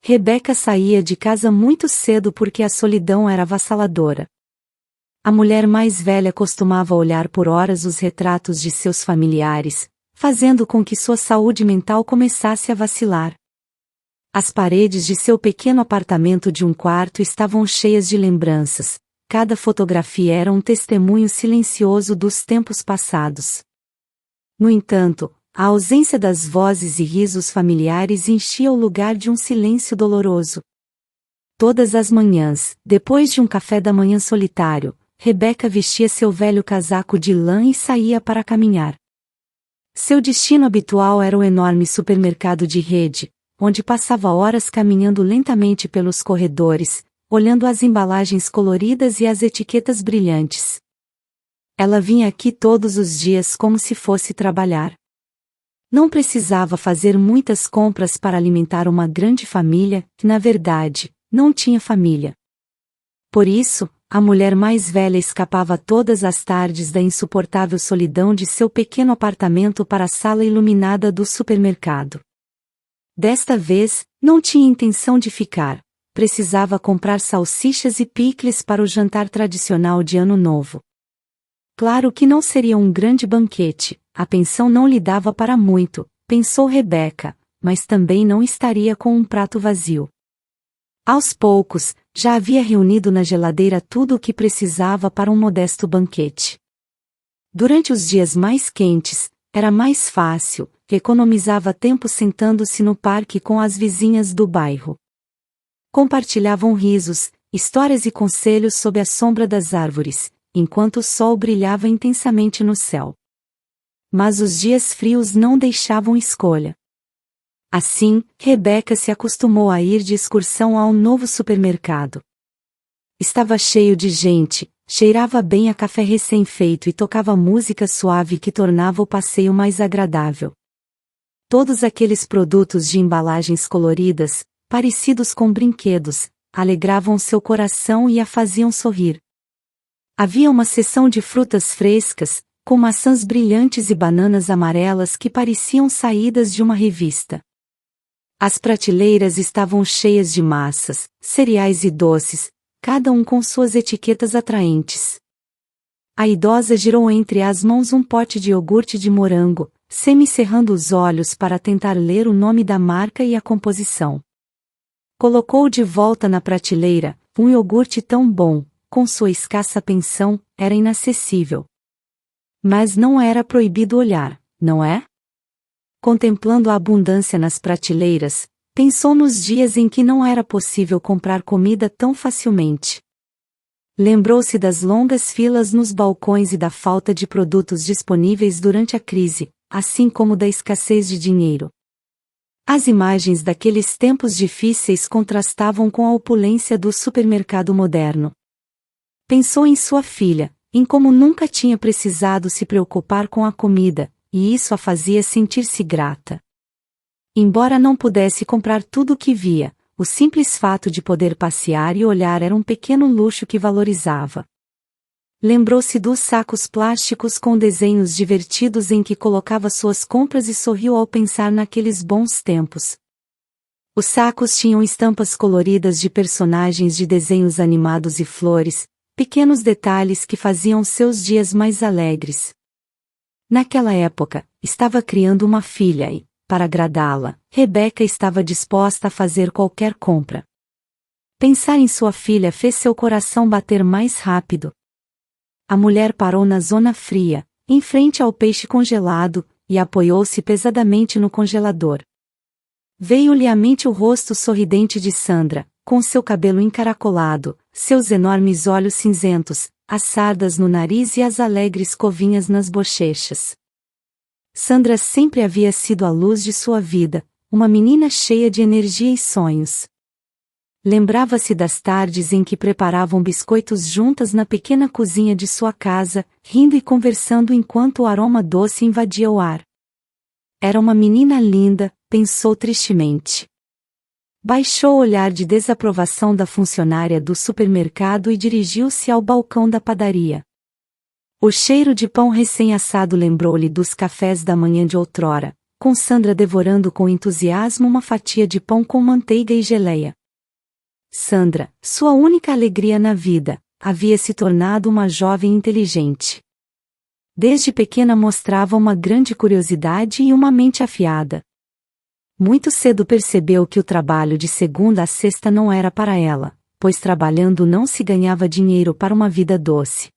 Rebeca saía de casa muito cedo porque a solidão era avassaladora. A mulher mais velha costumava olhar por horas os retratos de seus familiares, fazendo com que sua saúde mental começasse a vacilar. As paredes de seu pequeno apartamento de um quarto estavam cheias de lembranças, cada fotografia era um testemunho silencioso dos tempos passados. No entanto, a ausência das vozes e risos familiares enchia o lugar de um silêncio doloroso. Todas as manhãs, depois de um café da manhã solitário, Rebeca vestia seu velho casaco de lã e saía para caminhar. Seu destino habitual era o enorme supermercado de rede, onde passava horas caminhando lentamente pelos corredores, olhando as embalagens coloridas e as etiquetas brilhantes. Ela vinha aqui todos os dias como se fosse trabalhar. Não precisava fazer muitas compras para alimentar uma grande família, que na verdade, não tinha família. Por isso, a mulher mais velha escapava todas as tardes da insuportável solidão de seu pequeno apartamento para a sala iluminada do supermercado. Desta vez, não tinha intenção de ficar, precisava comprar salsichas e picles para o jantar tradicional de Ano Novo. Claro que não seria um grande banquete, a pensão não lhe dava para muito, pensou Rebeca, mas também não estaria com um prato vazio. Aos poucos, já havia reunido na geladeira tudo o que precisava para um modesto banquete. Durante os dias mais quentes, era mais fácil, economizava tempo sentando-se no parque com as vizinhas do bairro. Compartilhavam risos, histórias e conselhos sob a sombra das árvores, enquanto o sol brilhava intensamente no céu. Mas os dias frios não deixavam escolha. Assim, Rebeca se acostumou a ir de excursão ao novo supermercado. Estava cheio de gente, cheirava bem a café recém-feito e tocava música suave que tornava o passeio mais agradável. Todos aqueles produtos de embalagens coloridas, parecidos com brinquedos, alegravam seu coração e a faziam sorrir. Havia uma seção de frutas frescas, com maçãs brilhantes e bananas amarelas que pareciam saídas de uma revista. As prateleiras estavam cheias de massas, cereais e doces, cada um com suas etiquetas atraentes. A idosa girou entre as mãos um pote de iogurte de morango, semicerrando os olhos para tentar ler o nome da marca e a composição. Colocou de volta na prateleira, um iogurte tão bom, com sua escassa pensão, era inacessível. Mas não era proibido olhar, não é? Contemplando a abundância nas prateleiras, pensou nos dias em que não era possível comprar comida tão facilmente. Lembrou-se das longas filas nos balcões e da falta de produtos disponíveis durante a crise, assim como da escassez de dinheiro. As imagens daqueles tempos difíceis contrastavam com a opulência do supermercado moderno. Pensou em sua filha, em como nunca tinha precisado se preocupar com a comida, e isso a fazia sentir-se grata. Embora não pudesse comprar tudo o que via, o simples fato de poder passear e olhar era um pequeno luxo que valorizava. Lembrou-se dos sacos plásticos com desenhos divertidos em que colocava suas compras e sorriu ao pensar naqueles bons tempos. Os sacos tinham estampas coloridas de personagens de desenhos animados e flores, pequenos detalhes que faziam seus dias mais alegres. Naquela época, estava criando uma filha e, para agradá-la, Rebeca estava disposta a fazer qualquer compra. Pensar em sua filha fez seu coração bater mais rápido. A mulher parou na zona fria, em frente ao peixe congelado, e apoiou-se pesadamente no congelador. Veio-lhe à mente o rosto sorridente de Sandra, com seu cabelo encaracolado, seus enormes olhos cinzentos, as sardas no nariz e as alegres covinhas nas bochechas. Sandra sempre havia sido a luz de sua vida, uma menina cheia de energia e sonhos. Lembrava-se das tardes em que preparavam biscoitos juntas na pequena cozinha de sua casa, rindo e conversando enquanto o aroma doce invadia o ar. Era uma menina linda, pensou tristemente. Baixou o olhar de desaprovação da funcionária do supermercado e dirigiu-se ao balcão da padaria. O cheiro de pão recém-assado lembrou-lhe dos cafés da manhã de outrora, com Sandra devorando com entusiasmo uma fatia de pão com manteiga e geleia. Sandra, sua única alegria na vida, havia se tornado uma jovem inteligente. Desde pequena mostrava uma grande curiosidade e uma mente afiada. Muito cedo percebeu que o trabalho de segunda a sexta não era para ela, pois trabalhando não se ganhava dinheiro para uma vida doce.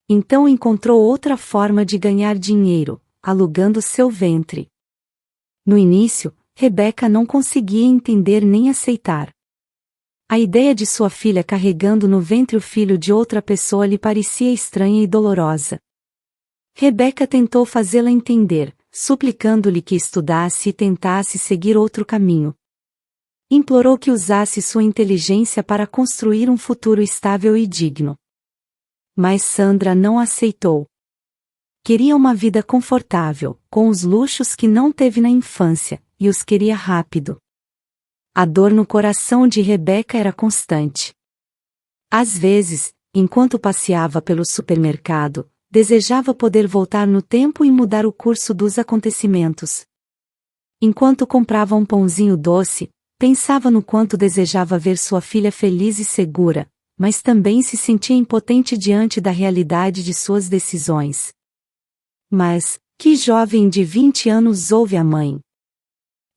Então encontrou outra forma de ganhar dinheiro, alugando seu ventre. No início, Rebeca não conseguia entender nem aceitar. A ideia de sua filha carregando no ventre o filho de outra pessoa lhe parecia estranha e dolorosa. Rebeca tentou fazê-la entender, suplicando-lhe que estudasse e tentasse seguir outro caminho. Implorou que usasse sua inteligência para construir um futuro estável e digno. Mas Sandra não aceitou. Queria uma vida confortável, com os luxos que não teve na infância, e os queria rápido. A dor no coração de Rebeca era constante. Às vezes, enquanto passeava pelo supermercado, desejava poder voltar no tempo e mudar o curso dos acontecimentos. Enquanto comprava um pãozinho doce, pensava no quanto desejava ver sua filha feliz e segura, mas também se sentia impotente diante da realidade de suas decisões. Mas, que jovem de 20 anos ouve a mãe?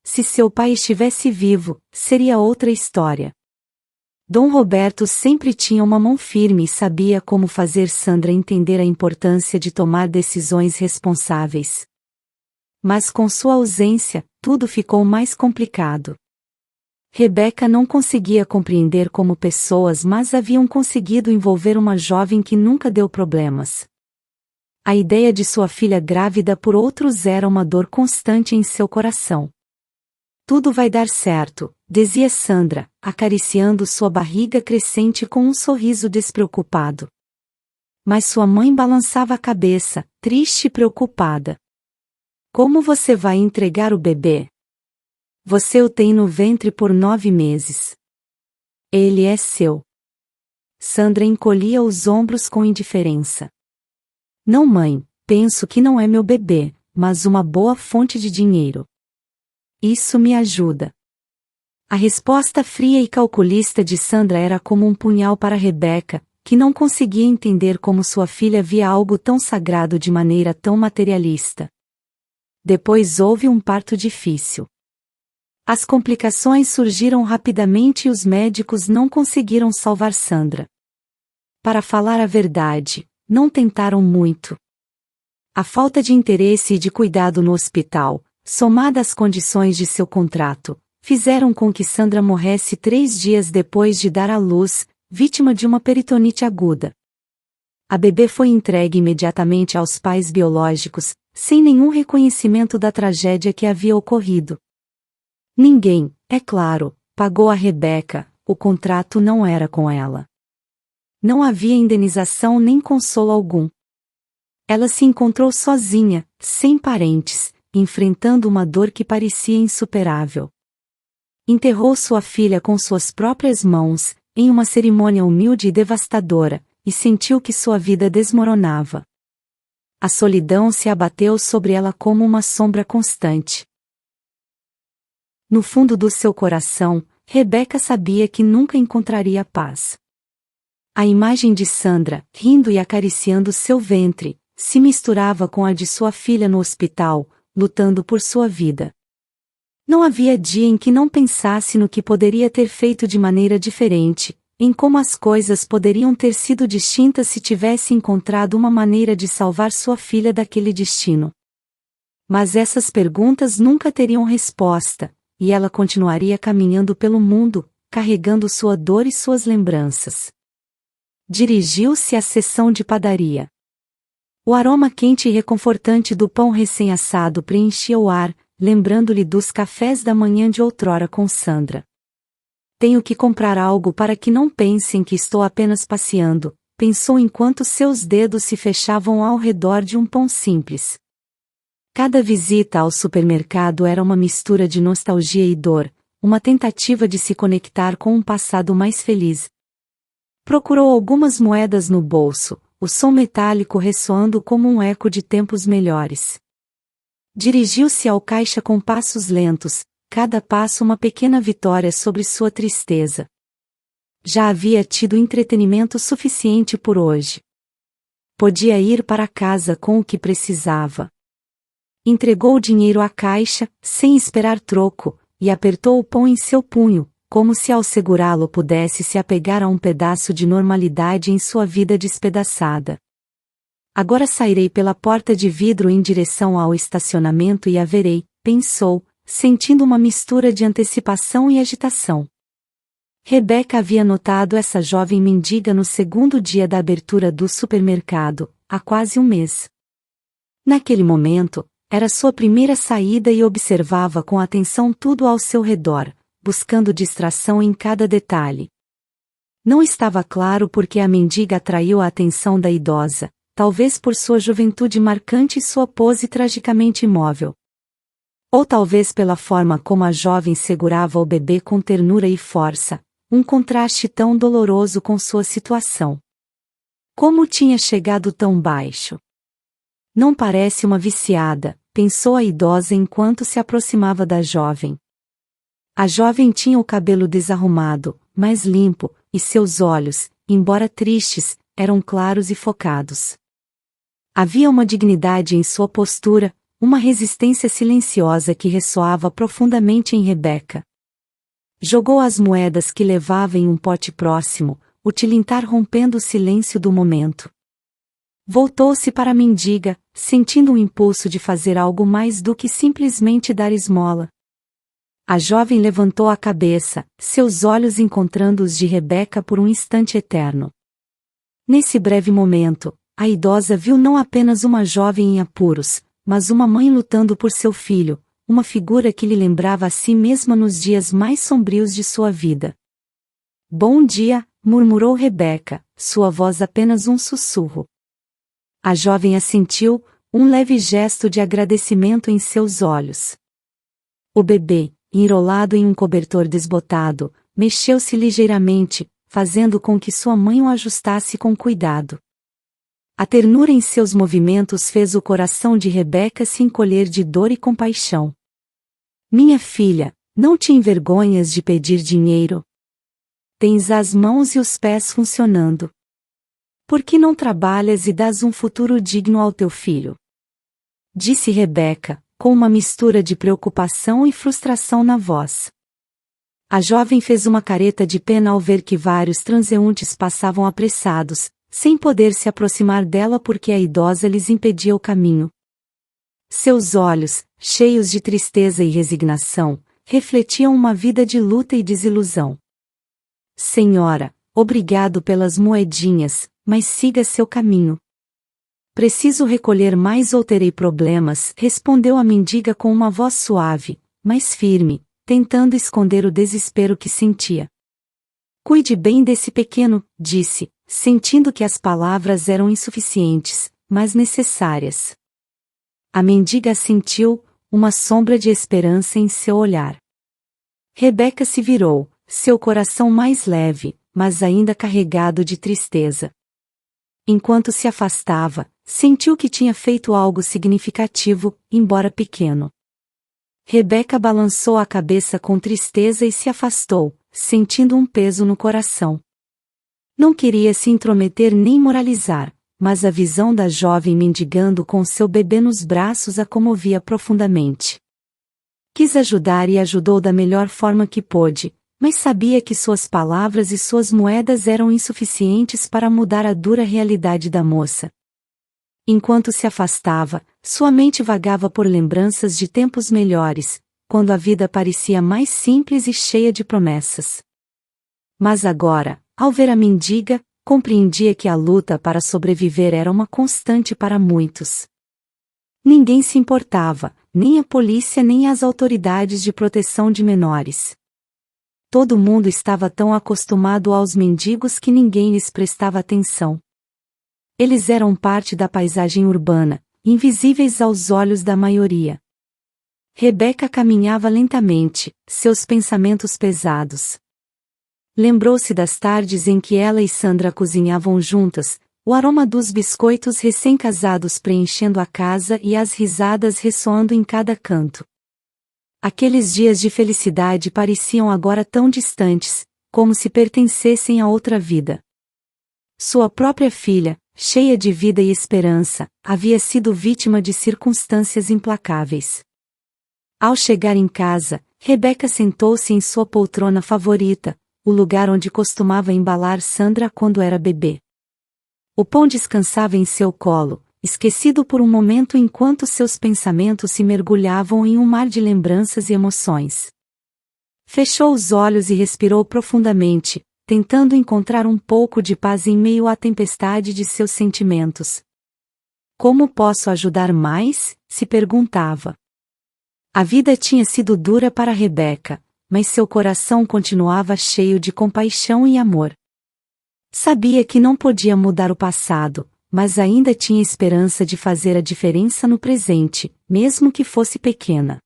Se seu pai estivesse vivo, seria outra história. Dom Roberto sempre tinha uma mão firme e sabia como fazer Sandra entender a importância de tomar decisões responsáveis. Mas com sua ausência, tudo ficou mais complicado. Rebeca não conseguia compreender como pessoas mas haviam conseguido envolver uma jovem que nunca deu problemas. A ideia de sua filha grávida por outros era uma dor constante em seu coração. Tudo vai dar certo, dizia Sandra, acariciando sua barriga crescente com um sorriso despreocupado. Mas sua mãe balançava a cabeça, triste e preocupada. Como você vai entregar o bebê? Você o tem no ventre por 9 meses. Ele é seu. Sandra encolhia os ombros com indiferença. Não, mãe, penso que não é meu bebê, mas uma boa fonte de dinheiro. Isso me ajuda. A resposta fria e calculista de Sandra era como um punhal para Rebeca, que não conseguia entender como sua filha via algo tão sagrado de maneira tão materialista. Depois houve um parto difícil. As complicações surgiram rapidamente e os médicos não conseguiram salvar Sandra. Para falar a verdade, não tentaram muito. A falta de interesse e de cuidado no hospital, somada às condições de seu contrato, fizeram com que Sandra morresse 3 dias depois de dar à luz, vítima de uma peritonite aguda. A bebê foi entregue imediatamente aos pais biológicos, sem nenhum reconhecimento da tragédia que havia ocorrido. Ninguém, é claro, pagou a Rebeca, o contrato não era com ela. Não havia indenização nem consolo algum. Ela se encontrou sozinha, sem parentes, enfrentando uma dor que parecia insuperável. Enterrou sua filha com suas próprias mãos, em uma cerimônia humilde e devastadora, e sentiu que sua vida desmoronava. A solidão se abateu sobre ela como uma sombra constante. No fundo do seu coração, Rebeca sabia que nunca encontraria paz. A imagem de Sandra, rindo e acariciando seu ventre, se misturava com a de sua filha no hospital, lutando por sua vida. Não havia dia em que não pensasse no que poderia ter feito de maneira diferente, em como as coisas poderiam ter sido distintas se tivesse encontrado uma maneira de salvar sua filha daquele destino. Mas essas perguntas nunca teriam resposta, e ela continuaria caminhando pelo mundo, carregando sua dor e suas lembranças. Dirigiu-se à seção de padaria. O aroma quente e reconfortante do pão recém-assado preenchia o ar, lembrando-lhe dos cafés da manhã de outrora com Sandra. Tenho que comprar algo para que não pensem que estou apenas passeando, pensou enquanto seus dedos se fechavam ao redor de um pão simples. Cada visita ao supermercado era uma mistura de nostalgia e dor, uma tentativa de se conectar com um passado mais feliz. Procurou algumas moedas no bolso, o som metálico ressoando como um eco de tempos melhores. Dirigiu-se ao caixa com passos lentos, cada passo uma pequena vitória sobre sua tristeza. Já havia tido entretenimento suficiente por hoje. Podia ir para casa com o que precisava. Entregou o dinheiro à caixa, sem esperar troco, e apertou o pão em seu punho, como se ao segurá-lo pudesse se apegar a um pedaço de normalidade em sua vida despedaçada. Agora sairei pela porta de vidro em direção ao estacionamento e a verei, pensou, sentindo uma mistura de antecipação e agitação. Rebeca havia notado essa jovem mendiga no segundo dia da abertura do supermercado, há quase um mês. Naquele momento, era sua primeira saída e observava com atenção tudo ao seu redor, buscando distração em cada detalhe. Não estava claro por que a mendiga atraiu a atenção da idosa, talvez por sua juventude marcante e sua pose tragicamente imóvel. Ou talvez pela forma como a jovem segurava o bebê com ternura e força, um contraste tão doloroso com sua situação. Como tinha chegado tão baixo? Não parece uma viciada, pensou a idosa enquanto se aproximava da jovem. A jovem tinha o cabelo desarrumado, mas limpo, e seus olhos, embora tristes, eram claros e focados. Havia uma dignidade em sua postura, uma resistência silenciosa que ressoava profundamente em Rebeca. Jogou as moedas que levava em um pote próximo, o tilintar rompendo o silêncio do momento. Voltou-se para a mendiga, sentindo um impulso de fazer algo mais do que simplesmente dar esmola. A jovem levantou a cabeça, seus olhos encontrando os de Rebeca por um instante eterno. Nesse breve momento, a idosa viu não apenas uma jovem em apuros, mas uma mãe lutando por seu filho, uma figura que lhe lembrava a si mesma nos dias mais sombrios de sua vida. Bom dia, murmurou Rebeca, sua voz apenas um sussurro. A jovem assentiu, um leve gesto de agradecimento em seus olhos. O bebê, enrolado em um cobertor desbotado, mexeu-se ligeiramente, fazendo com que sua mãe o ajustasse com cuidado. A ternura em seus movimentos fez o coração de Rebeca se encolher de dor e compaixão. Minha filha, não te envergonhas de pedir dinheiro? Tens as mãos e os pés funcionando. Por que não trabalhas e dás um futuro digno ao teu filho? Disse Rebeca, com uma mistura de preocupação e frustração na voz. A jovem fez uma careta de pena ao ver que vários transeuntes passavam apressados, sem poder se aproximar dela porque a idosa lhes impedia o caminho. Seus olhos, cheios de tristeza e resignação, refletiam uma vida de luta e desilusão. Senhora, obrigado pelas moedinhas, mas siga seu caminho. Preciso recolher mais ou terei problemas, respondeu a mendiga com uma voz suave, mas firme, tentando esconder o desespero que sentia. Cuide bem desse pequeno, disse, sentindo que as palavras eram insuficientes, mas necessárias. A mendiga assentiu, uma sombra de esperança em seu olhar. Rebeca se virou, seu coração mais leve, mas ainda carregado de tristeza. Enquanto se afastava, sentiu que tinha feito algo significativo, embora pequeno. Rebeca balançou a cabeça com tristeza e se afastou, sentindo um peso no coração. Não queria se intrometer nem moralizar, mas a visão da jovem mendigando com seu bebê nos braços a comovia profundamente. Quis ajudar e ajudou da melhor forma que pôde, mas sabia que suas palavras e suas moedas eram insuficientes para mudar a dura realidade da moça. Enquanto se afastava, sua mente vagava por lembranças de tempos melhores, quando a vida parecia mais simples e cheia de promessas. Mas agora, ao ver a mendiga, compreendia que a luta para sobreviver era uma constante para muitos. Ninguém se importava, nem a polícia nem as autoridades de proteção de menores. Todo mundo estava tão acostumado aos mendigos que ninguém lhes prestava atenção. Eles eram parte da paisagem urbana, invisíveis aos olhos da maioria. Rebeca caminhava lentamente, seus pensamentos pesados. Lembrou-se das tardes em que ela e Sandra cozinhavam juntas, o aroma dos biscoitos recém-casados preenchendo a casa e as risadas ressoando em cada canto. Aqueles dias de felicidade pareciam agora tão distantes, como se pertencessem a outra vida. Sua própria filha, cheia de vida e esperança, havia sido vítima de circunstâncias implacáveis. Ao chegar em casa, Rebeca sentou-se em sua poltrona favorita, o lugar onde costumava embalar Sandra quando era bebê. O pão descansava em seu colo, esquecido por um momento enquanto seus pensamentos se mergulhavam em um mar de lembranças e emoções. Fechou os olhos e respirou profundamente, tentando encontrar um pouco de paz em meio à tempestade de seus sentimentos. Como posso ajudar mais? Se perguntava. A vida tinha sido dura para Rebeca, mas seu coração continuava cheio de compaixão e amor. Sabia que não podia mudar o passado, mas ainda tinha esperança de fazer a diferença no presente, mesmo que fosse pequena.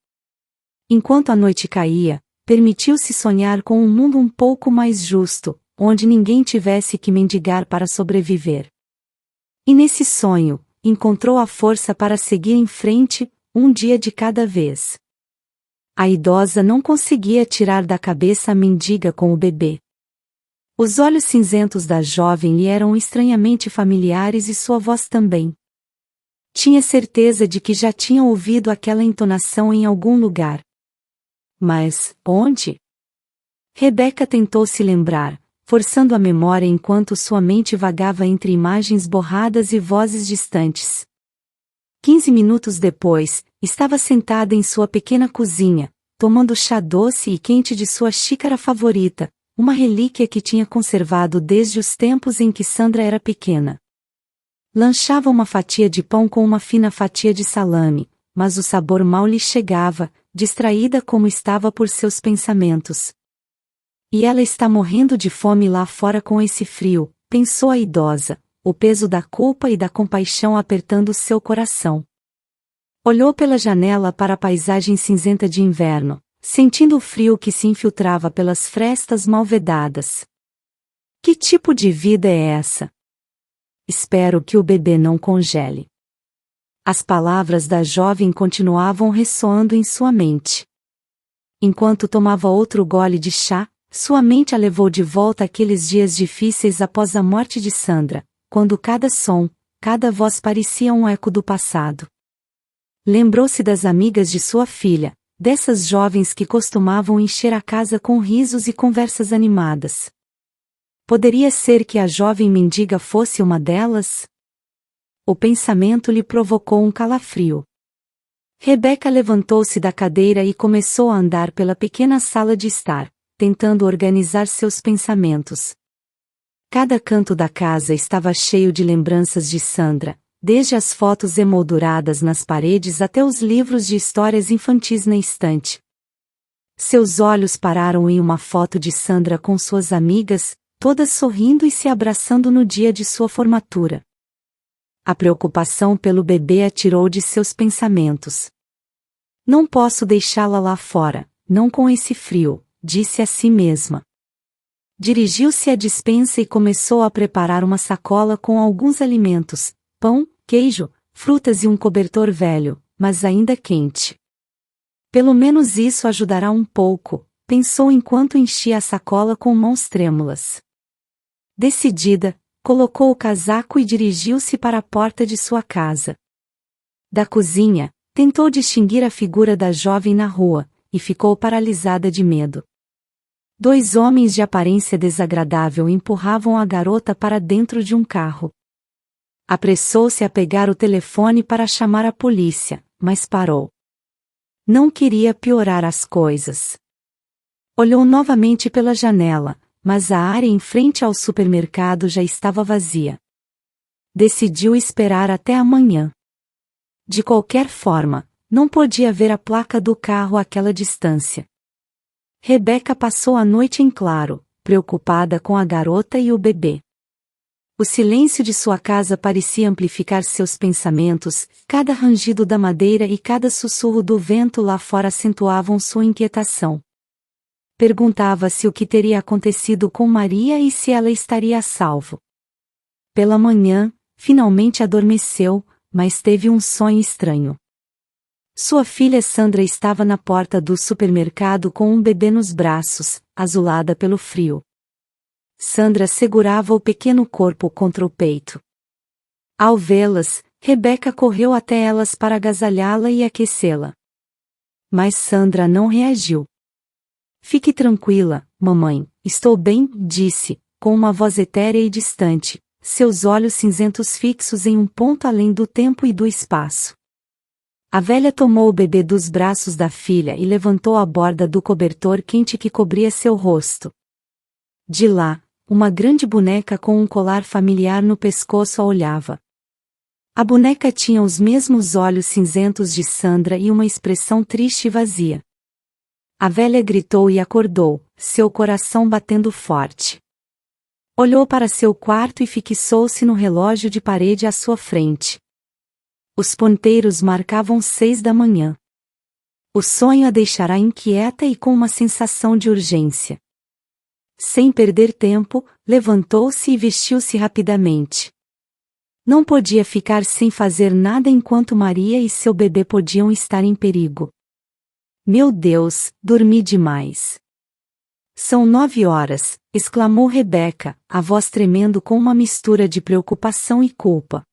Enquanto a noite caía, permitiu-se sonhar com um mundo um pouco mais justo, onde ninguém tivesse que mendigar para sobreviver. E nesse sonho, encontrou a força para seguir em frente, um dia de cada vez. A idosa não conseguia tirar da cabeça a mendiga com o bebê. Os olhos cinzentos da jovem lhe eram estranhamente familiares e sua voz também. Tinha certeza de que já tinha ouvido aquela entonação em algum lugar. Mas, onde? Rebeca tentou se lembrar, forçando a memória enquanto sua mente vagava entre imagens borradas e vozes distantes. 15 minutos depois, estava sentada em sua pequena cozinha, tomando chá doce e quente de sua xícara favorita, uma relíquia que tinha conservado desde os tempos em que Sandra era pequena. Lanchava uma fatia de pão com uma fina fatia de salame, mas o sabor mal lhe chegava, distraída como estava por seus pensamentos. E ela está morrendo de fome lá fora com esse frio, pensou a idosa, o peso da culpa e da compaixão apertando seu coração. Olhou pela janela para a paisagem cinzenta de inverno, sentindo o frio que se infiltrava pelas frestas mal vedadas. Que tipo de vida é essa? Espero que o bebê não congele. As palavras da jovem continuavam ressoando em sua mente. Enquanto tomava outro gole de chá, sua mente a levou de volta àqueles dias difíceis após a morte de Sandra, quando cada som, cada voz parecia um eco do passado. Lembrou-se das amigas de sua filha, dessas jovens que costumavam encher a casa com risos e conversas animadas. Poderia ser que a jovem mendiga fosse uma delas? O pensamento lhe provocou um calafrio. Rebeca levantou-se da cadeira e começou a andar pela pequena sala de estar, tentando organizar seus pensamentos. Cada canto da casa estava cheio de lembranças de Sandra, desde as fotos emolduradas nas paredes até os livros de histórias infantis na estante. Seus olhos pararam em uma foto de Sandra com suas amigas, todas sorrindo e se abraçando no dia de sua formatura. A preocupação pelo bebê a tirou de seus pensamentos. Não posso deixá-la lá fora, não com esse frio, disse a si mesma. Dirigiu-se à despensa e começou a preparar uma sacola com alguns alimentos, pão, queijo, frutas e um cobertor velho, mas ainda quente. Pelo menos isso ajudará um pouco, pensou enquanto enchia a sacola com mãos trêmulas. Decidida, colocou o casaco e dirigiu-se para a porta de sua casa. Da cozinha, tentou distinguir a figura da jovem na rua, e ficou paralisada de medo. 2 homens de aparência desagradável empurravam a garota para dentro de um carro. Apressou-se a pegar o telefone para chamar a polícia, mas parou. Não queria piorar as coisas. Olhou novamente pela janela, mas a área em frente ao supermercado já estava vazia. Decidiu esperar até amanhã. De qualquer forma, não podia ver a placa do carro àquela distância. Rebeca passou a noite em claro, preocupada com a garota e o bebê. O silêncio de sua casa parecia amplificar seus pensamentos, cada rangido da madeira e cada sussurro do vento lá fora acentuavam sua inquietação. Perguntava-se o que teria acontecido com Maria e se ela estaria a salvo. Pela manhã, finalmente adormeceu, mas teve um sonho estranho. Sua filha Sandra estava na porta do supermercado com um bebê nos braços, azulada pelo frio. Sandra segurava o pequeno corpo contra o peito. Ao vê-las, Rebeca correu até elas para agasalhá-la e aquecê-la. Mas Sandra não reagiu. Fique tranquila, mamãe, estou bem, disse, com uma voz etérea e distante, seus olhos cinzentos fixos em um ponto além do tempo e do espaço. A velha tomou o bebê dos braços da filha e levantou a borda do cobertor quente que cobria seu rosto. De lá, uma grande boneca com um colar familiar no pescoço a olhava. A boneca tinha os mesmos olhos cinzentos de Sandra e uma expressão triste e vazia. A velha gritou e acordou, seu coração batendo forte. Olhou para seu quarto e fixou-se no relógio de parede à sua frente. Os ponteiros marcavam 6 da manhã. O sonho a deixará inquieta e com uma sensação de urgência. Sem perder tempo, levantou-se e vestiu-se rapidamente. Não podia ficar sem fazer nada enquanto Maria e seu bebê podiam estar em perigo. Meu Deus, dormi demais. São 9 horas, exclamou Rebeca, a voz tremendo com uma mistura de preocupação e culpa.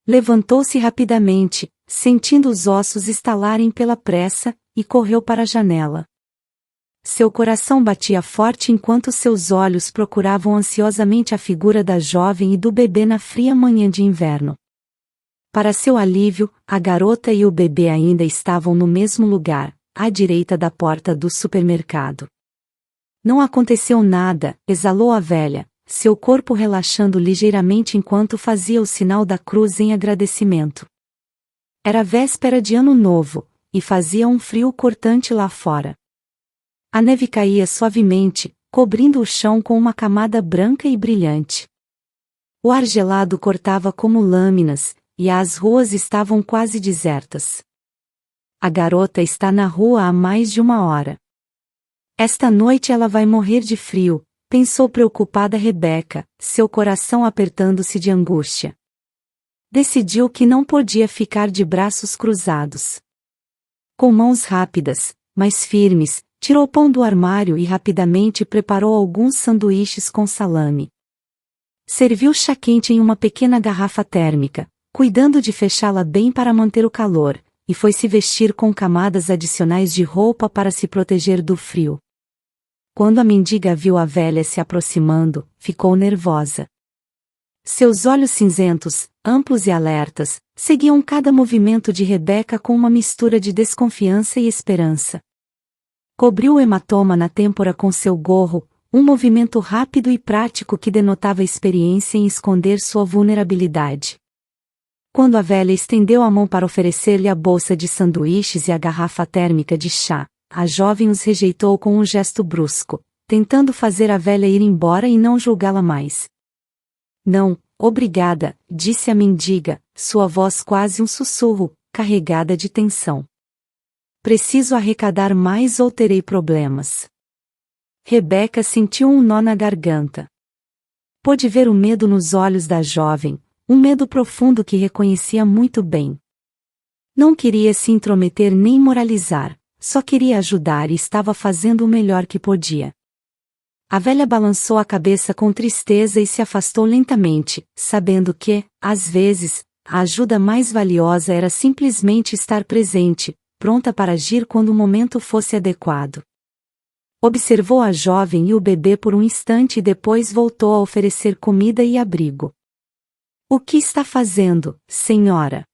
Levantou-se rapidamente, sentindo os ossos estalarem pela pressa, e correu para a janela. Seu coração batia forte enquanto seus olhos procuravam ansiosamente a figura da jovem e do bebê na fria manhã de inverno. Para seu alívio, a garota e o bebê ainda estavam no mesmo lugar, à direita da porta do supermercado. Não aconteceu nada, exalou a velha, seu corpo relaxando ligeiramente enquanto fazia o sinal da cruz em agradecimento. Era véspera de Ano Novo, e fazia um frio cortante lá fora. A neve caía suavemente, cobrindo o chão com uma camada branca e brilhante. O ar gelado cortava como lâminas, e as ruas estavam quase desertas. A garota está na rua há mais de 1 hora. Esta noite ela vai morrer de frio, pensou preocupada Rebeca, seu coração apertando-se de angústia. Decidiu que não podia ficar de braços cruzados. Com mãos rápidas, mas firmes, tirou o pão do armário e rapidamente preparou alguns sanduíches com salame. Serviu chá quente em uma pequena garrafa térmica, cuidando de fechá-la bem para manter o calor, e foi se vestir com camadas adicionais de roupa para se proteger do frio. Quando a mendiga viu a velha se aproximando, ficou nervosa. Seus olhos cinzentos, amplos e alertas, seguiam cada movimento de Rebeca com uma mistura de desconfiança e esperança. Cobriu o hematoma na têmpora com seu gorro, um movimento rápido e prático que denotava experiência em esconder sua vulnerabilidade. Quando a velha estendeu a mão para oferecer-lhe a bolsa de sanduíches e a garrafa térmica de chá, a jovem os rejeitou com um gesto brusco, tentando fazer a velha ir embora e não julgá-la mais. Não, obrigada, disse a mendiga, sua voz quase um sussurro, carregada de tensão. Preciso arrecadar mais ou terei problemas. Rebeca sentiu um nó na garganta. Pôde ver o medo nos olhos da jovem, um medo profundo que reconhecia muito bem. Não queria se intrometer nem moralizar, só queria ajudar e estava fazendo o melhor que podia. A velha balançou a cabeça com tristeza e se afastou lentamente, sabendo que, às vezes, a ajuda mais valiosa era simplesmente estar presente, pronta para agir quando o momento fosse adequado. Observou a jovem e o bebê por um instante e depois voltou a oferecer comida e abrigo. O que está fazendo, senhora?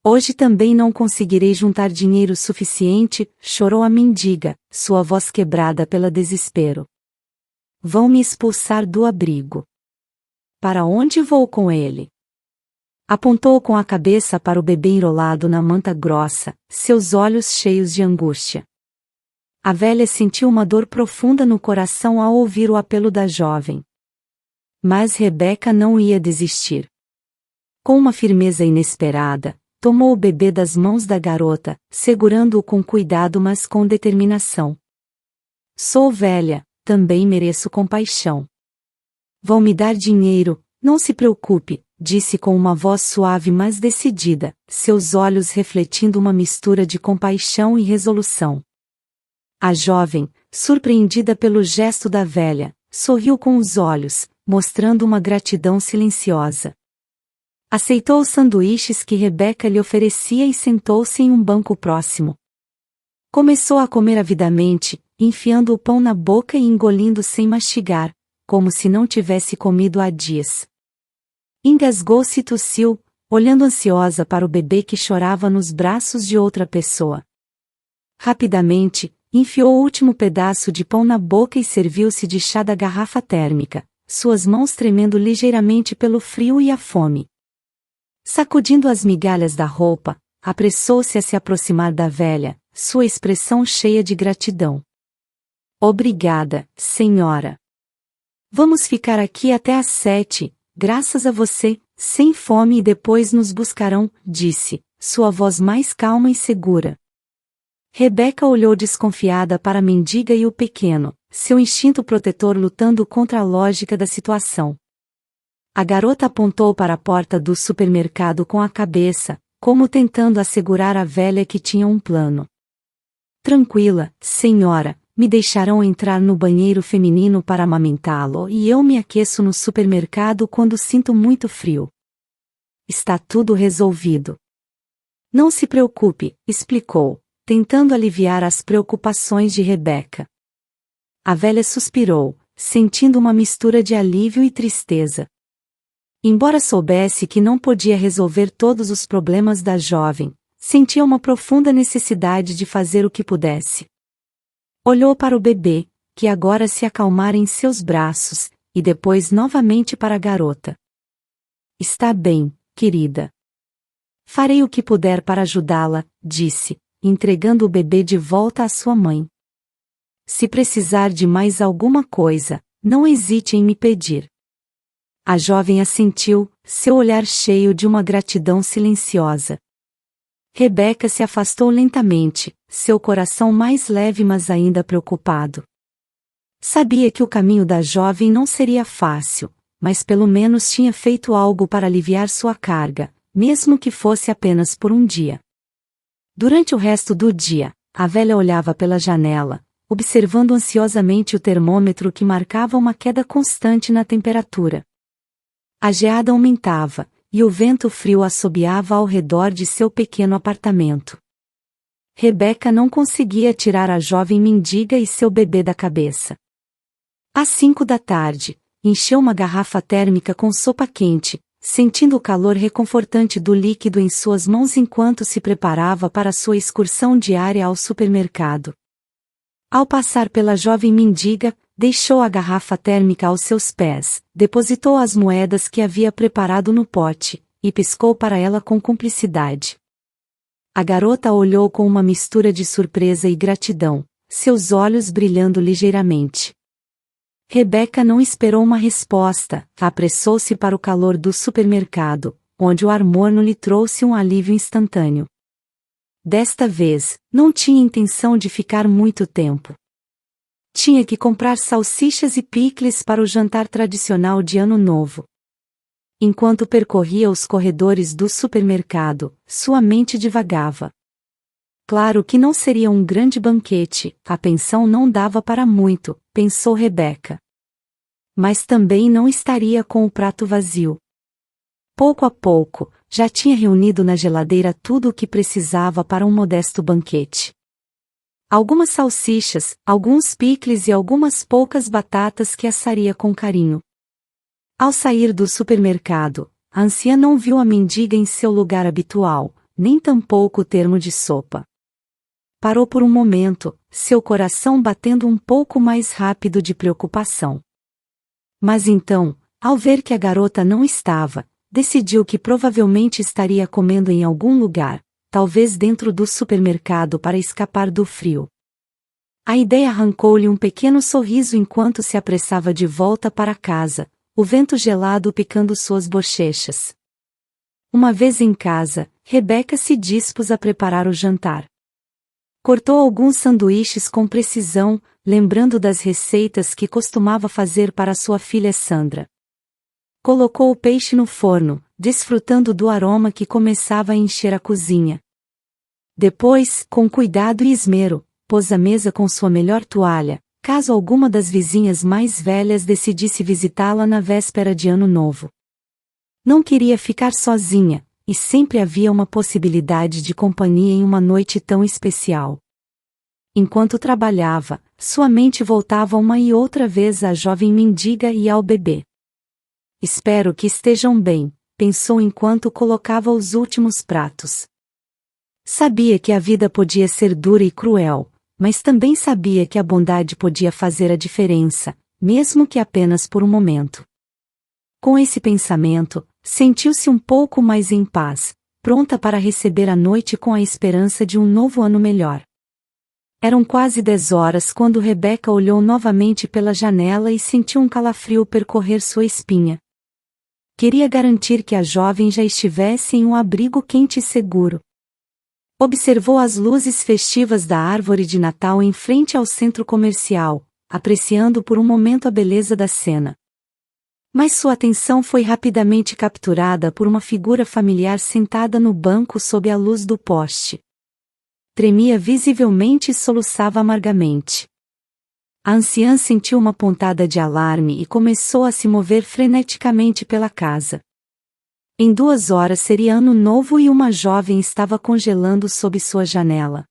Hoje também não conseguirei juntar dinheiro suficiente, chorou a mendiga, sua voz quebrada pelo desespero. Vão me expulsar do abrigo. Para onde vou com ele? Apontou com a cabeça para o bebê enrolado na manta grossa, seus olhos cheios de angústia. A velha sentiu uma dor profunda no coração ao ouvir o apelo da jovem. Mas Rebeca não ia desistir. Com uma firmeza inesperada, tomou o bebê das mãos da garota, segurando-o com cuidado mas com determinação. Sou velha, também mereço compaixão. Vão me dar dinheiro, não se preocupe, disse com uma voz suave mas decidida, seus olhos refletindo uma mistura de compaixão e resolução. A jovem, surpreendida pelo gesto da velha, sorriu com os olhos, mostrando uma gratidão silenciosa. Aceitou os sanduíches que Rebeca lhe oferecia e sentou-se em um banco próximo. Começou a comer avidamente, enfiando o pão na boca e engolindo sem mastigar, como se não tivesse comido há dias. Engasgou-se e tossiu, olhando ansiosa para o bebê que chorava nos braços de outra pessoa. Rapidamente, enfiou o último pedaço de pão na boca e serviu-se de chá da garrafa térmica, suas mãos tremendo ligeiramente pelo frio e a fome. Sacudindo as migalhas da roupa, apressou-se a se aproximar da velha, sua expressão cheia de gratidão. Obrigada, senhora. Vamos ficar aqui até às 7, graças a você, sem fome e depois nos buscarão, disse, sua voz mais calma e segura. Rebeca olhou desconfiada para a mendiga e o pequeno, seu instinto protetor lutando contra a lógica da situação. A garota apontou para a porta do supermercado com a cabeça, como tentando assegurar a velha que tinha um plano. Tranquila, senhora, me deixarão entrar no banheiro feminino para amamentá-lo e eu me aqueço no supermercado quando sinto muito frio. Está tudo resolvido. Não se preocupe, explicou, tentando aliviar as preocupações de Rebeca. A velha suspirou, sentindo uma mistura de alívio e tristeza. Embora soubesse que não podia resolver todos os problemas da jovem, sentia uma profunda necessidade de fazer o que pudesse. Olhou para o bebê, que agora se acalmara em seus braços, e depois novamente para a garota. Está bem, querida. Farei o que puder para ajudá-la, disse, entregando o bebê de volta à sua mãe. Se precisar de mais alguma coisa, não hesite em me pedir. A jovem assentiu, seu olhar cheio de uma gratidão silenciosa. Rebeca se afastou lentamente, seu coração mais leve mas ainda preocupado. Sabia que o caminho da jovem não seria fácil, mas pelo menos tinha feito algo para aliviar sua carga, mesmo que fosse apenas por um dia. Durante o resto do dia, a velha olhava pela janela, observando ansiosamente o termômetro que marcava uma queda constante na temperatura. A geada aumentava, e o vento frio assobiava ao redor de seu pequeno apartamento. Rebeca não conseguia tirar a jovem mendiga e seu bebê da cabeça. Às 5 da tarde, encheu uma garrafa térmica com sopa quente, sentindo o calor reconfortante do líquido em suas mãos enquanto se preparava para sua excursão diária ao supermercado. Ao passar pela jovem mendiga, deixou a garrafa térmica aos seus pés, depositou as moedas que havia preparado no pote, e piscou para ela com cumplicidade. A garota olhou com uma mistura de surpresa e gratidão, seus olhos brilhando ligeiramente. Rebeca não esperou uma resposta, apressou-se para o calor do supermercado, onde o ar morno lhe trouxe um alívio instantâneo. Desta vez, não tinha intenção de ficar muito tempo. Tinha que comprar salsichas e picles para o jantar tradicional de Ano Novo. Enquanto percorria os corredores do supermercado, sua mente divagava. Claro que não seria um grande banquete, a pensão não dava para muito, pensou Rebeca. Mas também não estaria com o prato vazio. Pouco a pouco, já tinha reunido na geladeira tudo o que precisava para um modesto banquete. Algumas salsichas, alguns picles e algumas poucas batatas que assaria com carinho. Ao sair do supermercado, a anciã não viu a mendiga em seu lugar habitual, nem tampouco o termo de sopa. Parou por um momento, seu coração batendo um pouco mais rápido de preocupação. Mas então, ao ver que a garota não estava, decidiu que provavelmente estaria comendo em algum lugar, talvez dentro do supermercado para escapar do frio. A ideia arrancou-lhe um pequeno sorriso enquanto se apressava de volta para casa, o vento gelado picando suas bochechas. Uma vez em casa, Rebeca se dispôs a preparar o jantar. Cortou alguns sanduíches com precisão, lembrando das receitas que costumava fazer para sua filha Sandra. Colocou o peixe no forno, desfrutando do aroma que começava a encher a cozinha. Depois, com cuidado e esmero, pôs a mesa com sua melhor toalha, caso alguma das vizinhas mais velhas decidisse visitá-la na véspera de Ano Novo. Não queria ficar sozinha, e sempre havia uma possibilidade de companhia em uma noite tão especial. Enquanto trabalhava, sua mente voltava uma e outra vez à jovem mendiga e ao bebê. Espero que estejam bem, pensou enquanto colocava os últimos pratos. Sabia que a vida podia ser dura e cruel, mas também sabia que a bondade podia fazer a diferença, mesmo que apenas por um momento. Com esse pensamento, sentiu-se um pouco mais em paz, pronta para receber a noite com a esperança de um novo ano melhor. Eram quase 10 horas quando Rebeca olhou novamente pela janela e sentiu um calafrio percorrer sua espinha. Queria garantir que a jovem já estivesse em um abrigo quente e seguro. Observou as luzes festivas da árvore de Natal em frente ao centro comercial, apreciando por um momento a beleza da cena. Mas sua atenção foi rapidamente capturada por uma figura familiar sentada no banco sob a luz do poste. Tremia visivelmente e soluçava amargamente. A anciã sentiu uma pontada de alarme e começou a se mover freneticamente pela casa. Em 2 horas seria Ano Novo e uma jovem estava congelando sob sua janela.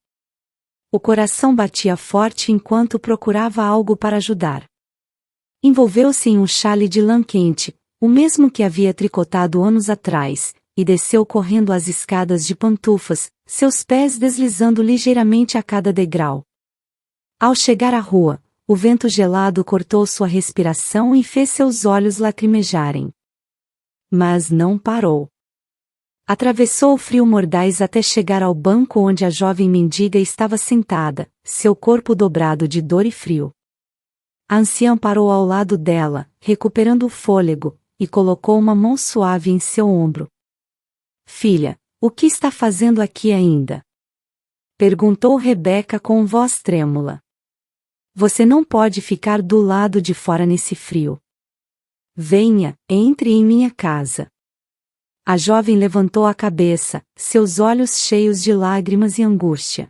O coração batia forte enquanto procurava algo para ajudar. Envolveu-se em um xale de lã quente, o mesmo que havia tricotado anos atrás, e desceu correndo as escadas de pantufas, seus pés deslizando ligeiramente a cada degrau. Ao chegar à rua, o vento gelado cortou sua respiração e fez seus olhos lacrimejarem. Mas não parou. Atravessou o frio mordaz até chegar ao banco onde a jovem mendiga estava sentada, seu corpo dobrado de dor e frio. A anciã parou ao lado dela, recuperando o fôlego, e colocou uma mão suave em seu ombro. Filha, o que está fazendo aqui ainda? Perguntou Rebeca com voz trêmula. Você não pode ficar do lado de fora nesse frio. Venha, entre em minha casa. A jovem levantou a cabeça, seus olhos cheios de lágrimas e angústia.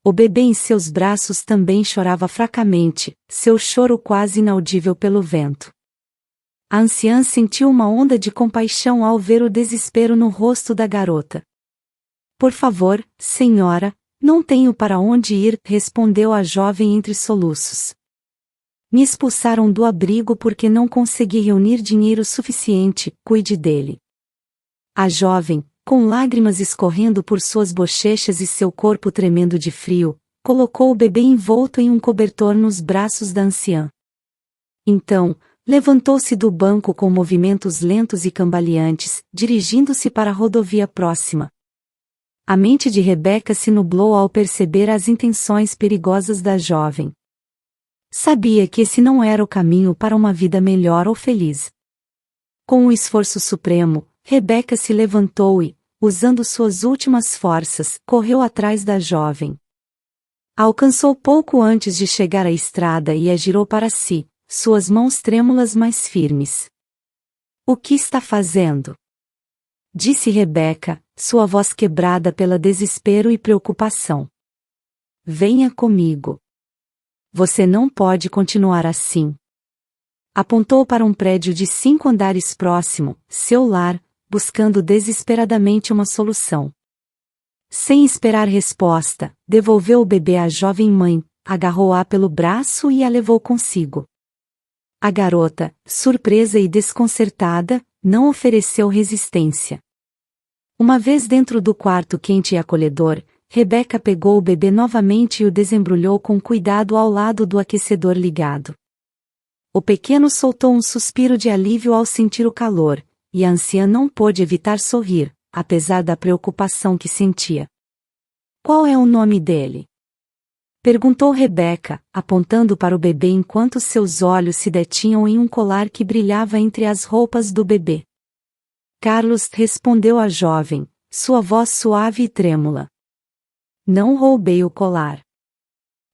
O bebê em seus braços também chorava fracamente, seu choro quase inaudível pelo vento. A anciã sentiu uma onda de compaixão ao ver o desespero no rosto da garota. Por favor, senhora, não tenho para onde ir, respondeu a jovem entre soluços. Me expulsaram do abrigo porque não consegui reunir dinheiro suficiente, cuide dele. A jovem, com lágrimas escorrendo por suas bochechas e seu corpo tremendo de frio, colocou o bebê envolto em um cobertor nos braços da anciã. Então, levantou-se do banco com movimentos lentos e cambaleantes, dirigindo-se para a rodovia próxima. A mente de Rebeca se nublou ao perceber as intenções perigosas da jovem. Sabia que esse não era o caminho para uma vida melhor ou feliz. Com um esforço supremo, Rebeca se levantou e, usando suas últimas forças, correu atrás da jovem. A alcançou pouco antes de chegar à estrada e a girou para si, suas mãos trêmulas mais firmes. O que está fazendo? Disse Rebeca, sua voz quebrada pela desespero e preocupação. Venha comigo. Você não pode continuar assim. Apontou para um prédio de 5 andares próximo, seu lar, buscando desesperadamente uma solução. Sem esperar resposta, devolveu o bebê à jovem mãe, agarrou-a pelo braço e a levou consigo. A garota, surpresa e desconcertada, não ofereceu resistência. Uma vez dentro do quarto quente e acolhedor, Rebeca pegou o bebê novamente e o desembrulhou com cuidado ao lado do aquecedor ligado. O pequeno soltou um suspiro de alívio ao sentir o calor, e a anciã não pôde evitar sorrir, apesar da preocupação que sentia. Qual é o nome dele? Perguntou Rebeca, apontando para o bebê enquanto seus olhos se detinham em um colar que brilhava entre as roupas do bebê. Carlos, respondeu a jovem, sua voz suave e trêmula. Não roubei o colar.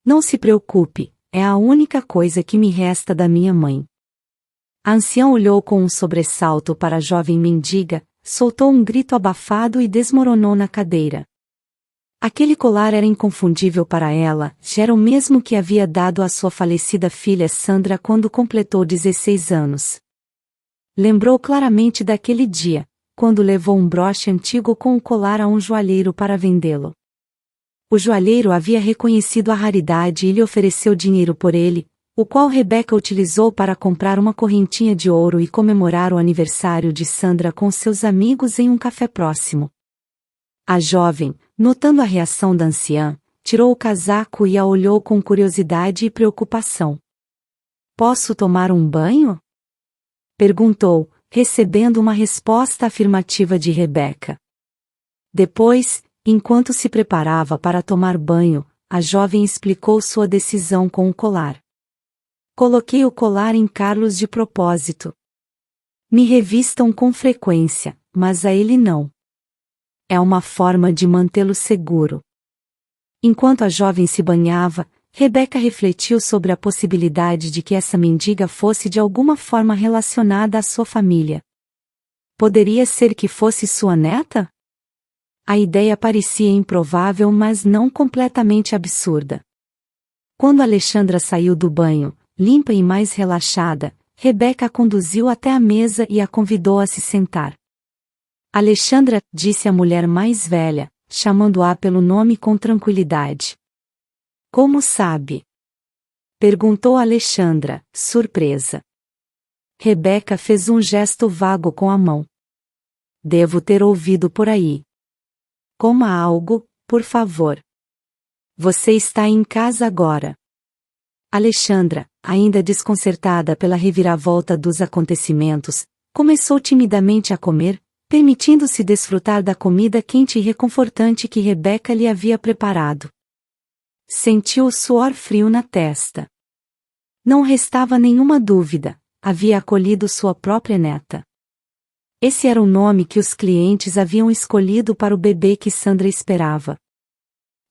Não se preocupe, é a única coisa que me resta da minha mãe. A anciã olhou com um sobressalto para a jovem mendiga, soltou um grito abafado e desmoronou na cadeira. Aquele colar era inconfundível para ela, era o mesmo que havia dado à sua falecida filha Sandra quando completou 16 anos. Lembrou claramente daquele dia, quando levou um broche antigo com o colar a um joalheiro para vendê-lo. O joalheiro havia reconhecido a raridade e lhe ofereceu dinheiro por ele, o qual Rebeca utilizou para comprar uma correntinha de ouro e comemorar o aniversário de Sandra com seus amigos em um café próximo. A jovem, notando a reação da anciã, tirou o casaco e a olhou com curiosidade e preocupação. "Posso tomar um banho?" perguntou, recebendo uma resposta afirmativa de Rebeca. Depois, enquanto se preparava para tomar banho, a jovem explicou sua decisão com o colar. "Coloquei o colar em Carlos de propósito. Me revistam com frequência, mas a ele não. É uma forma de mantê-lo seguro." Enquanto a jovem se banhava, Rebeca refletiu sobre a possibilidade de que essa mendiga fosse de alguma forma relacionada à sua família. Poderia ser que fosse sua neta? A ideia parecia improvável, mas não completamente absurda. Quando Alexandra saiu do banho, limpa e mais relaxada, Rebeca a conduziu até a mesa e a convidou a se sentar. "Alexandra", disse a mulher mais velha, chamando-a pelo nome com tranquilidade. "Como sabe?" perguntou Alexandra, surpresa. Rebeca fez um gesto vago com a mão. "Devo ter ouvido por aí. Coma algo, por favor. Você está em casa agora." Alexandra, ainda desconcertada pela reviravolta dos acontecimentos, começou timidamente a comer, permitindo-se desfrutar da comida quente e reconfortante que Rebeca lhe havia preparado. Sentiu o suor frio na testa. Não restava nenhuma dúvida, havia acolhido sua própria neta. Esse era o nome que os clientes haviam escolhido para o bebê que Sandra esperava.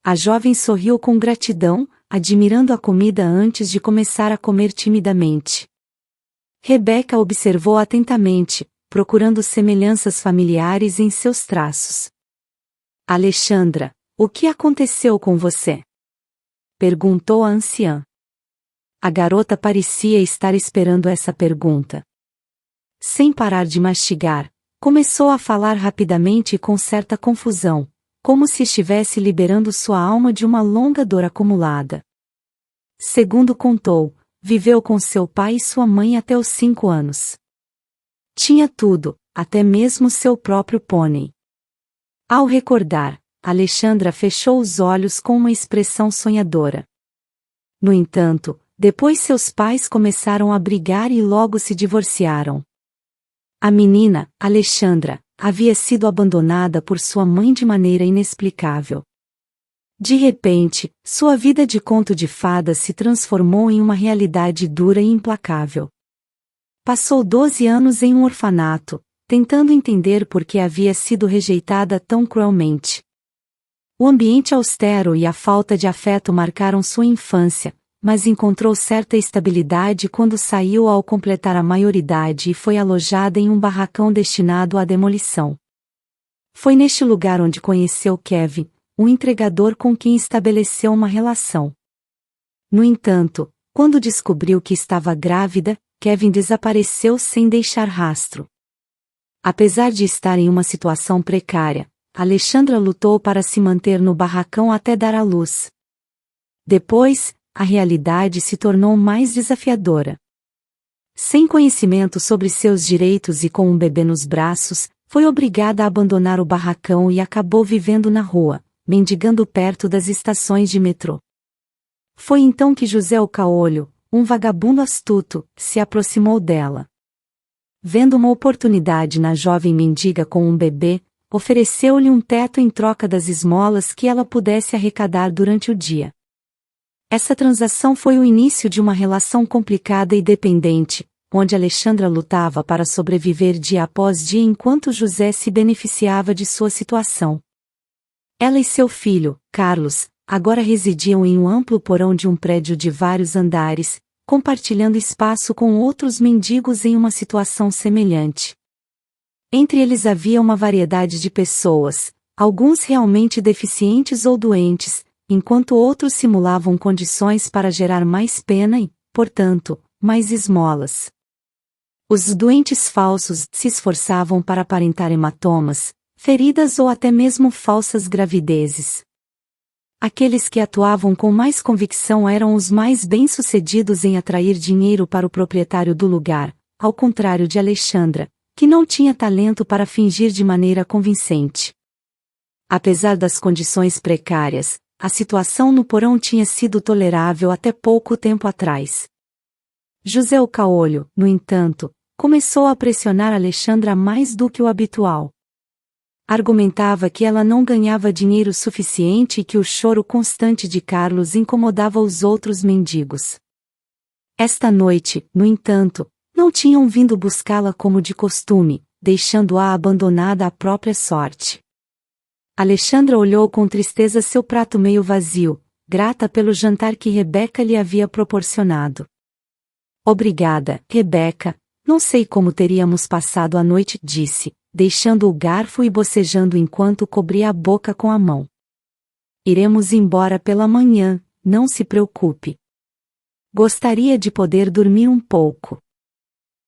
A jovem sorriu com gratidão, admirando a comida antes de começar a comer timidamente. Rebeca observou atentamente, procurando semelhanças familiares em seus traços. "Alexandra, o que aconteceu com você?" perguntou a anciã. A garota parecia estar esperando essa pergunta. Sem parar de mastigar, começou a falar rapidamente e com certa confusão, como se estivesse liberando sua alma de uma longa dor acumulada. Segundo contou, viveu com seu pai e sua mãe até os 5 anos. Tinha tudo, até mesmo seu próprio pônei. Ao recordar, Alexandra fechou os olhos com uma expressão sonhadora. No entanto, depois seus pais começaram a brigar e logo se divorciaram. A menina, Alexandra, havia sido abandonada por sua mãe de maneira inexplicável. De repente, sua vida de conto de fadas se transformou em uma realidade dura e implacável. Passou 12 anos em um orfanato, tentando entender por que havia sido rejeitada tão cruelmente. O ambiente austero e a falta de afeto marcaram sua infância, mas encontrou certa estabilidade quando saiu ao completar a maioridade e foi alojada em um barracão destinado à demolição. Foi neste lugar onde conheceu Kevin, um entregador com quem estabeleceu uma relação. No entanto, quando descobriu que estava grávida, Kevin desapareceu sem deixar rastro. Apesar de estar em uma situação precária, Alexandra lutou para se manter no barracão até dar à luz. Depois, a realidade se tornou mais desafiadora. Sem conhecimento sobre seus direitos e com um bebê nos braços, foi obrigada a abandonar o barracão e acabou vivendo na rua, mendigando perto das estações de metrô. Foi então que José o Caolho, um vagabundo astuto, se aproximou dela. Vendo uma oportunidade na jovem mendiga com um bebê, ofereceu-lhe um teto em troca das esmolas que ela pudesse arrecadar durante o dia. Essa transação foi o início de uma relação complicada e dependente, onde Alexandra lutava para sobreviver dia após dia enquanto José se beneficiava de sua situação. Ela e seu filho, Carlos, agora residiam em um amplo porão de um prédio de vários andares, compartilhando espaço com outros mendigos em uma situação semelhante. Entre eles havia uma variedade de pessoas, alguns realmente deficientes ou doentes, enquanto outros simulavam condições para gerar mais pena e, portanto, mais esmolas. Os doentes falsos se esforçavam para aparentar hematomas, feridas ou até mesmo falsas gravidezes. Aqueles que atuavam com mais convicção eram os mais bem-sucedidos em atrair dinheiro para o proprietário do lugar, ao contrário de Alexandra, que não tinha talento para fingir de maneira convincente. Apesar das condições precárias, a situação no porão tinha sido tolerável até pouco tempo atrás. José o Caolho, no entanto, começou a pressionar Alexandra mais do que o habitual. Argumentava que ela não ganhava dinheiro suficiente e que o choro constante de Carlos incomodava os outros mendigos. Esta noite, no entanto, não tinham vindo buscá-la como de costume, deixando-a abandonada à própria sorte. Alexandra olhou com tristeza seu prato meio vazio, grata pelo jantar que Rebeca lhe havia proporcionado. Obrigada, Rebeca. Não sei como teríamos passado a noite, disse, deixando o garfo e bocejando enquanto cobria a boca com a mão. Iremos embora pela manhã, não se preocupe. Gostaria de poder dormir um pouco.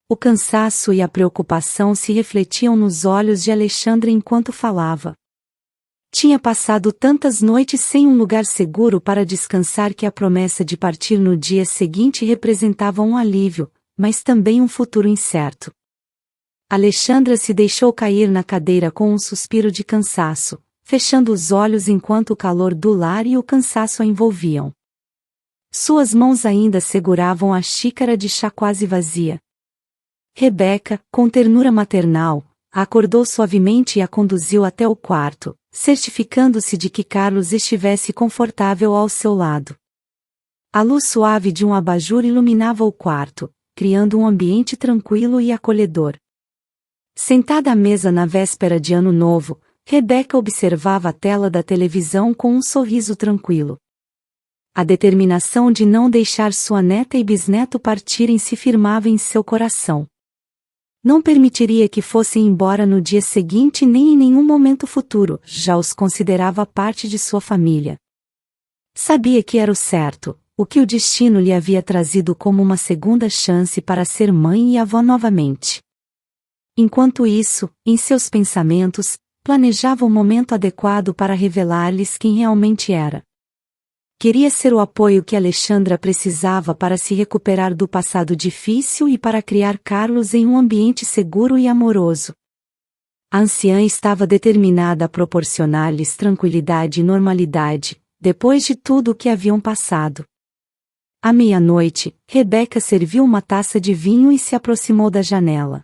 O cansaço e a preocupação se refletiam nos olhos de Alexandra enquanto falava. Tinha passado tantas noites sem um lugar seguro para descansar que a promessa de partir no dia seguinte representava um alívio, mas também um futuro incerto. Alexandra se deixou cair na cadeira com um suspiro de cansaço, fechando os olhos enquanto o calor do lar e o cansaço a envolviam. Suas mãos ainda seguravam a xícara de chá quase vazia. Rebeca, com ternura maternal, a acordou suavemente e a conduziu até o quarto, certificando-se de que Carlos estivesse confortável ao seu lado. A luz suave de um abajur iluminava o quarto, criando um ambiente tranquilo e acolhedor. Sentada à mesa na véspera de Ano Novo, Rebeca observava a tela da televisão com um sorriso tranquilo. A determinação de não deixar sua neta e bisneto partirem se firmava em seu coração. Não permitiria que fossem embora no dia seguinte nem em nenhum momento futuro, já os considerava parte de sua família. Sabia que era o certo, o que o destino lhe havia trazido como uma segunda chance para ser mãe e avó novamente. Enquanto isso, em seus pensamentos, planejava o momento adequado para revelar-lhes quem realmente era. Queria ser o apoio que Alexandra precisava para se recuperar do passado difícil e para criar Carlos em um ambiente seguro e amoroso. A anciã estava determinada a proporcionar-lhes tranquilidade e normalidade, depois de tudo o que haviam passado. À meia-noite, Rebeca serviu uma taça de vinho e se aproximou da janela.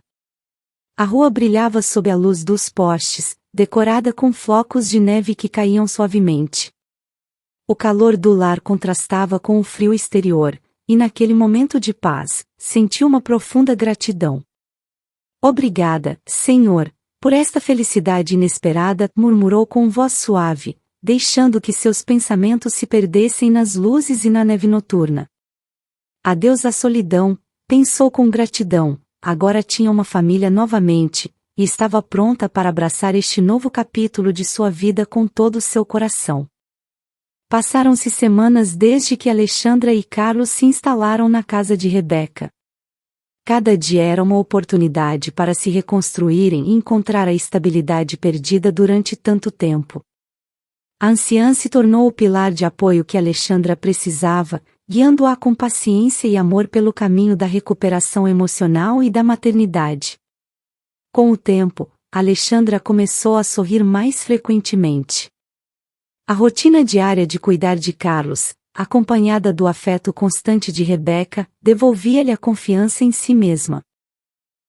A rua brilhava sob a luz dos postes, decorada com flocos de neve que caíam suavemente. O calor do lar contrastava com o frio exterior, e naquele momento de paz, sentiu uma profunda gratidão. Obrigada, Senhor, por esta felicidade inesperada, murmurou com voz suave, deixando que seus pensamentos se perdessem nas luzes e na neve noturna. Adeus à solidão, pensou com gratidão, agora tinha uma família novamente, e estava pronta para abraçar este novo capítulo de sua vida com todo o seu coração. Passaram-se semanas desde que Alexandra e Carlos se instalaram na casa de Rebeca. Cada dia era uma oportunidade para se reconstruírem e encontrar a estabilidade perdida durante tanto tempo. A anciã se tornou o pilar de apoio que Alexandra precisava, guiando-a com paciência e amor pelo caminho da recuperação emocional e da maternidade. Com o tempo, Alexandra começou a sorrir mais frequentemente. A rotina diária de cuidar de Carlos, acompanhada do afeto constante de Rebeca, devolvia-lhe a confiança em si mesma.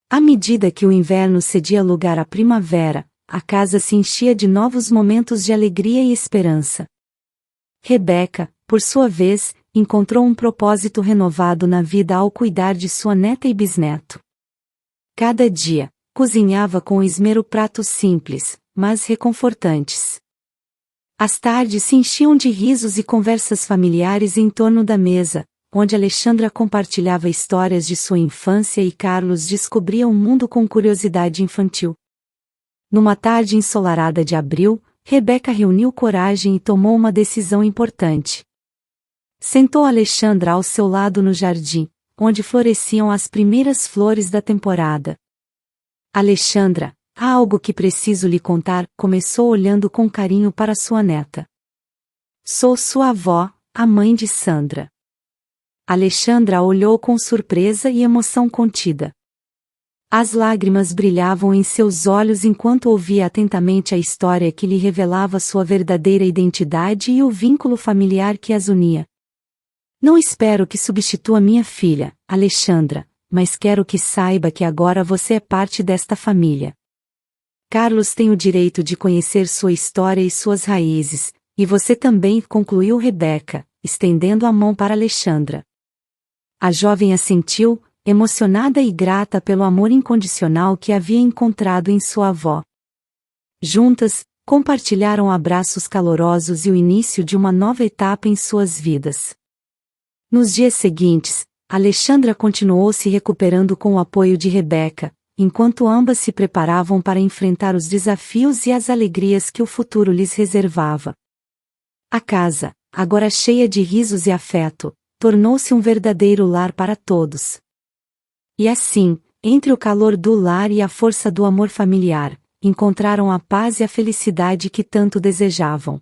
À medida que o inverno cedia lugar à primavera, a casa se enchia de novos momentos de alegria e esperança. Rebeca, por sua vez, encontrou um propósito renovado na vida ao cuidar de sua neta e bisneto. Cada dia, cozinhava com esmero pratos simples, mas reconfortantes. As tardes se enchiam de risos e conversas familiares em torno da mesa, onde Alexandra compartilhava histórias de sua infância e Carlos descobria o mundo com curiosidade infantil. Numa tarde ensolarada de abril, Rebeca reuniu coragem e tomou uma decisão importante. Sentou Alexandra ao seu lado no jardim, onde floresciam as primeiras flores da temporada. Alexandra, há algo que preciso lhe contar, começou olhando com carinho para sua neta. Sou sua avó, a mãe de Sandra. Alexandra olhou com surpresa e emoção contida. As lágrimas brilhavam em seus olhos enquanto ouvia atentamente a história que lhe revelava sua verdadeira identidade e o vínculo familiar que as unia. Não espero que substitua minha filha, Alexandra, mas quero que saiba que agora você é parte desta família. Carlos tem o direito de conhecer sua história e suas raízes, e você também, concluiu Rebeca, estendendo a mão para Alexandra. A jovem assentiu, emocionada e grata pelo amor incondicional que havia encontrado em sua avó. Juntas, compartilharam abraços calorosos e o início de uma nova etapa em suas vidas. Nos dias seguintes, Alexandra continuou se recuperando com o apoio de Rebeca, enquanto ambas se preparavam para enfrentar os desafios e as alegrias que o futuro lhes reservava. A casa, agora cheia de risos e afeto, tornou-se um verdadeiro lar para todos. E assim, entre o calor do lar e a força do amor familiar, encontraram a paz e a felicidade que tanto desejavam.